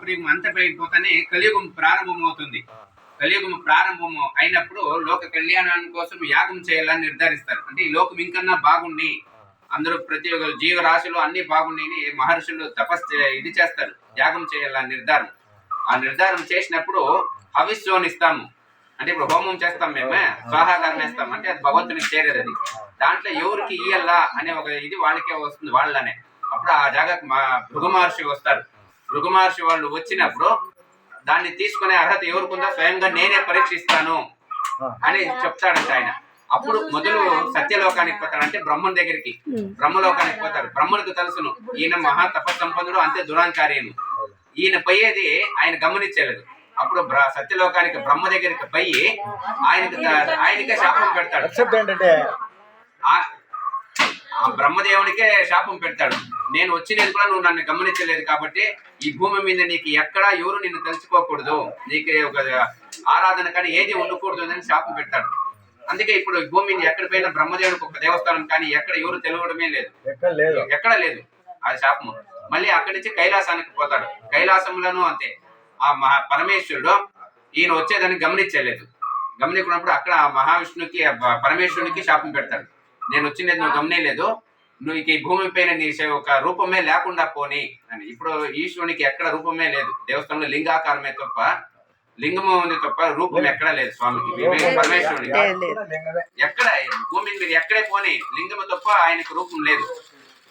ద్వాపరయుగం అంతమైపోతానే కలియుగం ప్రారంభమవుతుంది. కలియుగం ప్రారంభం అయినప్పుడు లోక కళ్యాణం కోసం యాగం చేయాలని నిర్ధారిస్తారు. అంటే ఈ లోకం ఇంకన్నా బాగుండి అందరూ ప్రతి ఒక్క జీవరాశులు అన్ని బాగుండి మహర్షులు ఇది చేస్తారు, యాగం చేయాలని నిర్ధారం. ఆ నిర్ధారం చేసినప్పుడు హవిస్సుని ఇస్తాము. అంటే ఇప్పుడు హోమం చేస్తాం, మేమే స్వాహాకారం వేస్తాం, అంటే అది భగవంతునికి చేరేది. అది దాంట్లో ఎవరికి ఇయ్యల్లా అనే ఒక ఇది వాళ్ళకే వస్తుంది, వాళ్ళనే. అప్పుడు ఆ జాగాకి భృగు మహర్షి వస్తారు. భృగు మహర్షి వాళ్ళు వచ్చినప్పుడు దాన్ని తీసుకునే అర్హత ఎవరికుందో స్వయంగా నేనే పరీక్షిస్తాను అని చెప్తాడంట ఆయన. అప్పుడు మొదలు సత్యలోకానికి పోతాడు, అంటే బ్రహ్మం దగ్గరికి, బ్రహ్మలోకానికి పోతాడు. బ్రహ్మనికి తెలుసును ఈయన మహా తపస్సంపన్నుడు, అంతే దురాంకార్యులు, ఈయన పోయేది ఆయన గమనించలేదు. అప్పుడు సత్యలోకానికి బ్రహ్మ దగ్గరికి పోయి ఆయనకే శాపం పెడతాడు. ఆ బ్రహ్మదేవునికే శాపం పెడతాడు. నేను వచ్చినది కూడా నువ్వు నన్ను గమనించలేదు కాబట్టి ఈ భూమి మీద నీకు ఎక్కడా ఎవరు నిన్ను తెలుసుకోకూడదు, నీకు ఒక ఆరాధన కానీ ఏది ఉండకూడదు అని శాపం పెడతాడు. అందుకే ఇప్పుడు భూమి మీద ఎక్కడ పోయినా బ్రహ్మదేవునికి ఒక దేవస్థానం కానీ ఎక్కడ ఎవరు తెలియడమే లేదు, ఎక్కడ లేదు అది శాపము. మళ్ళీ అక్కడి నుంచి కైలాసానికి పోతాడు. కైలాసంలోనూ అంతే, ఆ పరమేశ్వరుడు ఈయన వచ్చేదాన్ని గమనించలేదు. గమనించినప్పుడు అక్కడ మహావిష్ణుకి పరమేశ్వరునికి శాపం పెడతాడు. నేను వచ్చినది నువ్వు గమనిలేదు, నువ్వు ఈ భూమి పైన నీ ఒక రూపమే లేకుండా పోని అని. ఇప్పుడు ఈశ్వరునికి ఎక్కడ రూపమే లేదు, దేవస్థానంలో లింగాకారమే తప్ప, లింగము ఉంది తప్ప రూపం ఎక్కడా లేదు స్వామికి, పరమేశ్వరునికి ఎక్కడ భూమి మీద ఎక్కడే పోని లింగము తప్ప ఆయనకు రూపం లేదు.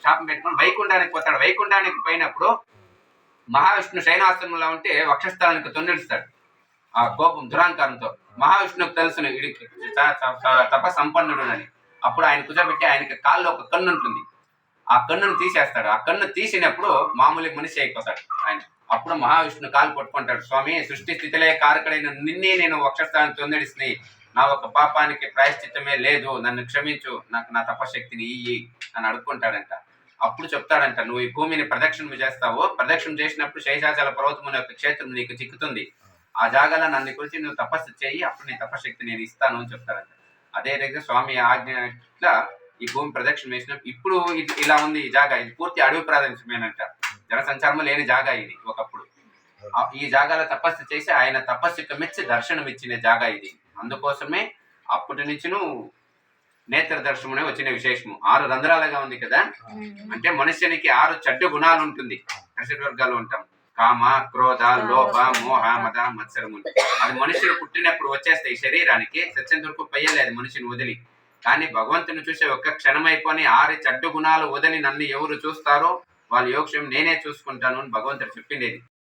శాపం పెట్టుకుని వైకుంఠానికి పోతాడు. వైకుంఠానికి పోయినప్పుడు మహావిష్ణు శయనాశ్రమంలో ఉంటే వక్షస్థలానికి తొన్నిడుస్తాడు ఆ కోపం దురాంకారంతో. మహావిష్ణువుకు తెలుసును వీడికి తపస్సంపన్నుడు అని. అప్పుడు ఆయన కూర్చోబెట్టి ఆయనకి కాల్లో ఒక కన్ను ఉంటుంది, ఆ కన్నును తీసేస్తాడు. ఆ కన్ను తీసినప్పుడు మామూలు మనిషి అయిపోతాడు ఆయన. అప్పుడు మహావిష్ణు కాలు పట్టుకుంటాడు, స్వామి సృష్టి స్థితిలే కారకుడైన నిన్నే నేను వక్షస్థానాన్ని తొందడిస్తుంది, నా ఒక పాపానికి ప్రాయశ్చిత్తమే లేదు, నన్ను క్షమించు, నాకు నా తపశక్తిని ఇయ్యి అని అడుక్కుంటాడంట. అప్పుడు చెప్తాడంట, నువ్వు ఈ భూమిని ప్రదక్షిణ చేస్తావు, ప్రదక్షిణ చేసినప్పుడు శేషాచల పర్వతం అనే ఒక క్షేత్రం నీకు చిక్కుతుంది, ఆ జాగాలో నన్ను గురించి నువ్వు తపస్సు చేయి, అప్పుడు నీ తపశక్తి నేను ఇస్తాను అని చెప్తాడంట. అదే రీతిగా స్వామి ఆజ్ఞ ఇట్లా ఈ భూమి ప్రదక్షిణ వేసినప్పుడు ఇప్పుడు ఇలా ఉంది ఈ జాగా. ఇది పూర్తి అడవి ప్రదేశమేనంట, జనసంచారము లేని జాగా ఇది ఒకప్పుడు. ఈ జాగాలో తపస్సు చేసి ఆయన తపస్సుకు మెచ్చి దర్శనం ఇచ్చిన జాగా ఇది. అందుకోసమే అప్పటి నుంచి నేత్ర దర్శనమే వచ్చిన విశేషము. 6 రంధ్రాలుగా ఉంది కదా, అంటే మనుష్యునికి 6 చెడ్డ గుణాలు ఉంటుంది. వర్గాలు ఉంటాం, కామ, క్రోధ, లోభ, మోహ, మద, మత్సరము. అది మనుషులు పుట్టినప్పుడు వచ్చేస్తాయి శరీరానికి, సత్యంత వరకు పయ్యలేదు మనిషిని వదిలి. కానీ భగవంతుని చూసే ఒక్క క్షణమైపోయి 6 చెడ్డ గుణాలు వదిలి నన్ను ఎవరు చూస్తారో వాళ్ళ యోగక్షేమం నేనే చూసుకుంటాను అని భగవంతుడు చెప్పిండేది.